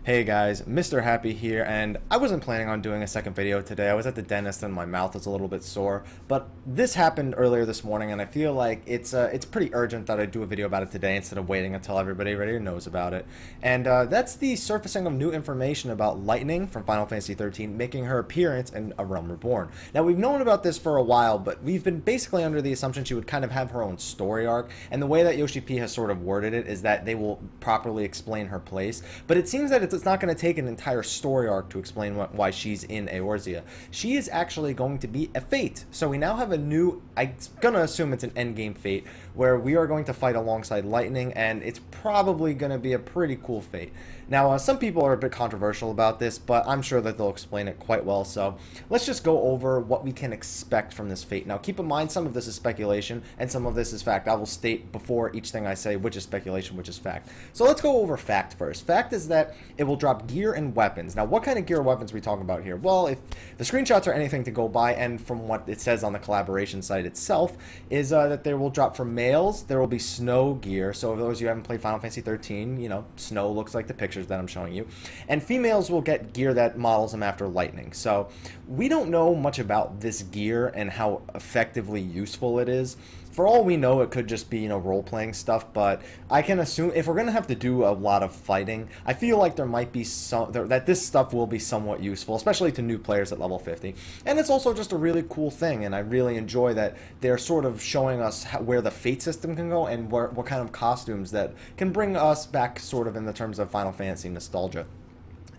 Hey guys, Mr. Happy here, and I wasn't planning on doing a second video today. I was at the dentist and my mouth is a little bit sore, but this happened earlier this morning and I feel like it's pretty urgent that I do a video about it today instead of waiting until everybody already knows about it. And that's the surfacing of new information about Lightning from Final Fantasy XIII making her appearance in A Realm Reborn. Now, we've known about this for a while, but we've been basically under the assumption she would kind of have her own story arc, and the way that Yoshi P has sort of worded it is that they will properly explain her place, but it seems that it's not going to take an entire story arc to explain why she's in Eorzea. She is actually going to be a fate. So we now have a new, I'm going to assume it's an endgame fate, where we are going to fight alongside Lightning, and it's probably going to be a pretty cool fate. Now, some people are a bit controversial about this, but I'm sure that they'll explain it quite well, so let's just go over what we can expect from this fate. Now, keep in mind, some of this is speculation, and some of this is fact. I will state before each thing I say which is speculation, which is fact. So let's go over fact first. Fact is that it will drop gear and weapons. Now, what kind of gear and weapons are we talking about here? Well, if the screenshots are anything to go by, and from what it says on the collaboration site itself, is that they will drop for males, there will be snow gear. So for those of you who haven't played Final Fantasy XIII, you know, snow looks like the pictures that I'm showing you. And females will get gear that models them after Lightning. So we don't know much about this gear and how effectively useful it is. For all we know, it could just be, you know, role-playing stuff, but I can assume if we're going to have to do a lot of fighting, I feel like there might be that this stuff will be somewhat useful, especially to new players at level 50. And it's also just a really cool thing, and I really enjoy that they're sort of showing us where the fate system can go and what kind of costumes that can bring us back sort of in the terms of Final Fantasy nostalgia.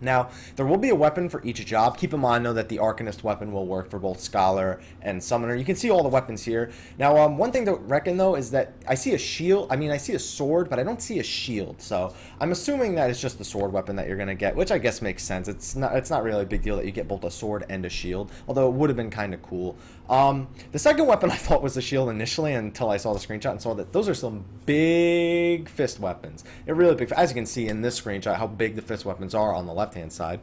Now, there will be a weapon for each job. Keep in mind, though, that the Arcanist weapon will work for both Scholar and Summoner. You can see all the weapons here. Now, one thing to reckon, though, is that I see a shield. I mean, I see a sword, but I don't see a shield. So I'm assuming that it's just the sword weapon that you're going to get, which I guess makes sense. It's not really a big deal that you get both a sword and a shield, although it would have been kind of cool. The second weapon I thought was the shield initially until I saw the screenshot and saw that those are some big fist weapons. They're really big. As you can see in this screenshot, how big the fist weapons are on the left-hand side.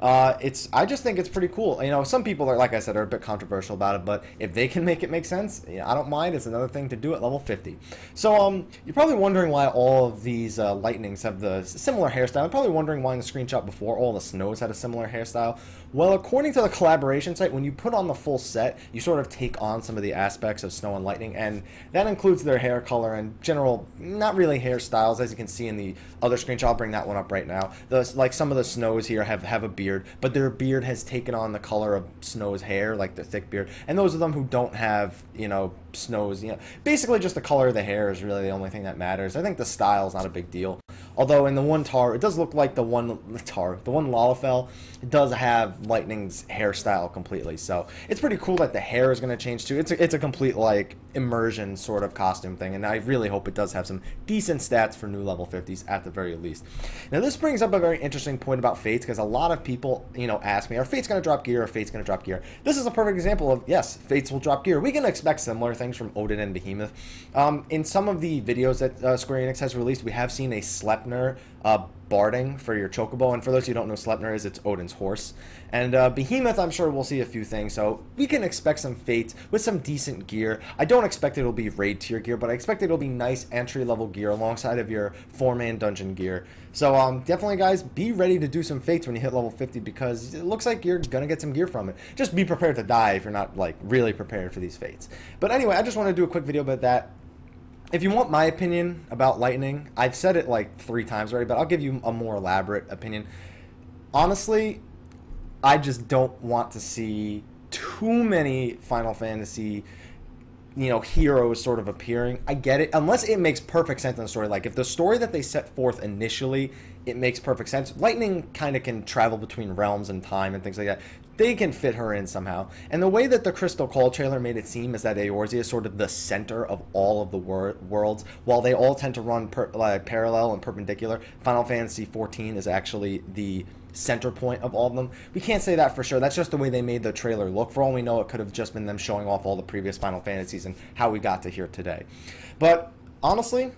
I just think it's pretty cool. You know, some people are, like I said, are a bit controversial about it, but if they can make it make sense, you know, I don't mind. It's another thing to do at level 50. So you're probably wondering why all of these Lightnings have the similar hairstyle. I'm probably wondering why in the screenshot before all the Snows had a similar hairstyle. Well, according to the collaboration site, when you put on the full set, you sort of take on some of the aspects of Snow and Lightning, and that includes their hair color and general, not really hairstyles, as you can see in the other screenshot. I'll bring that one up right now. Like some of the Snows here have a beard, but their beard has taken on the color of Snow's hair, like the thick beard. And those of them who don't have, you know, Snow's, you know, basically just the color of the hair is really the only thing that matters. I think the style is not a big deal. Although in the one Tar, it does look like the one Lalafell does have Lightning's hairstyle completely. So it's pretty cool that the hair is going to change too. It's a complete like immersion sort of costume thing, and I really hope it does have some decent stats for new level 50s at the very least. Now this brings up a very interesting point about Fates, because a lot of people, you know, ask me, are Fates going to drop gear? Are Fates going to drop gear? This is a perfect example of, yes, Fates will drop gear. We can expect similar things from Odin and Behemoth. In some of the videos that Square Enix has released, we have seen a Sleipnir barding for your chocobo, and for those who don't know, Sleipnir is, it's Odin's horse. And Behemoth, I'm sure we'll see a few things, so we can expect some Fates with some decent gear. I don't expect it'll be raid tier gear, but I expect it'll be nice entry-level gear alongside of your 4-man dungeon gear. So definitely, guys, be ready to do some Fates when you hit level 50, because it looks like you're gonna get some gear from it. Just be prepared to die if you're not like really prepared for these Fates. But anyway, I just want to do a quick video about that. If you want my opinion about Lightning, I've said it like 3 times already, but I'll give you a more elaborate opinion. Honestly, I just don't want to see too many Final Fantasy, you know, heroes sort of appearing. I get it, unless it makes perfect sense in the story. Like if the story that they set forth initially, it makes perfect sense. Lightning kind of can travel between realms and time and things like that. They can fit her in somehow. And the way that the Crystal Call trailer made it seem is that Eorzea is sort of the center of all of the worlds. While they all tend to run parallel and perpendicular, Final Fantasy XIV is actually the center point of all of them. We can't say that for sure. That's just the way they made the trailer look. For all we know, it could have just been them showing off all the previous Final Fantasies and how we got to here today. But honestly,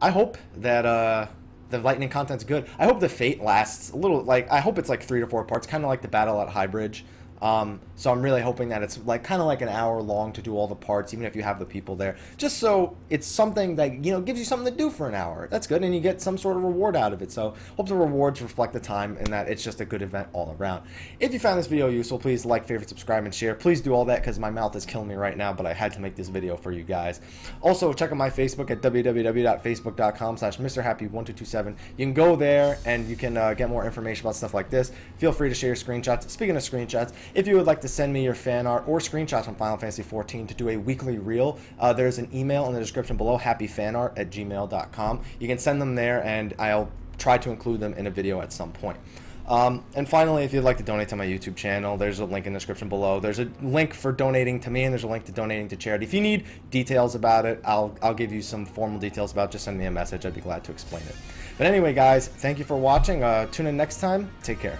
I hope that the Lightning content's good. I hope the Fate lasts a little, like, I hope it's like 3 to 4 parts, kind of like the battle at High Bridge. So I'm really hoping that it's like kind of like an hour long to do all the parts, even if you have the people there, just so it's something that, you know, gives you something to do for an hour. That's good, and you get some sort of reward out of it. So hope the rewards reflect the time and that it's just a good event all around. If you found this video useful, please like, favorite, subscribe, and share. Please do all that because my mouth is killing me right now, but I had to make this video for you guys. Also, check out my Facebook at www.facebook.com/MrHappy1227. You can go there and you can get more information about stuff like this. Feel free to share your screenshots. Speaking of screenshots, if you would like to send me your fan art or screenshots from Final Fantasy XIV to do a weekly reel, there's an email in the description below, happyfanart@gmail.com. You can send them there and I'll try to include them in a video at some point. And finally, if you'd like to donate to my YouTube channel, there's a link in the description below. There's a link for donating to me, and there's a link to donating to charity. If you need details about it, I'll give you some formal details about it. Just send me a message. I'd be glad to explain it. But anyway, guys, thank you for watching. Tune in next time. Take care.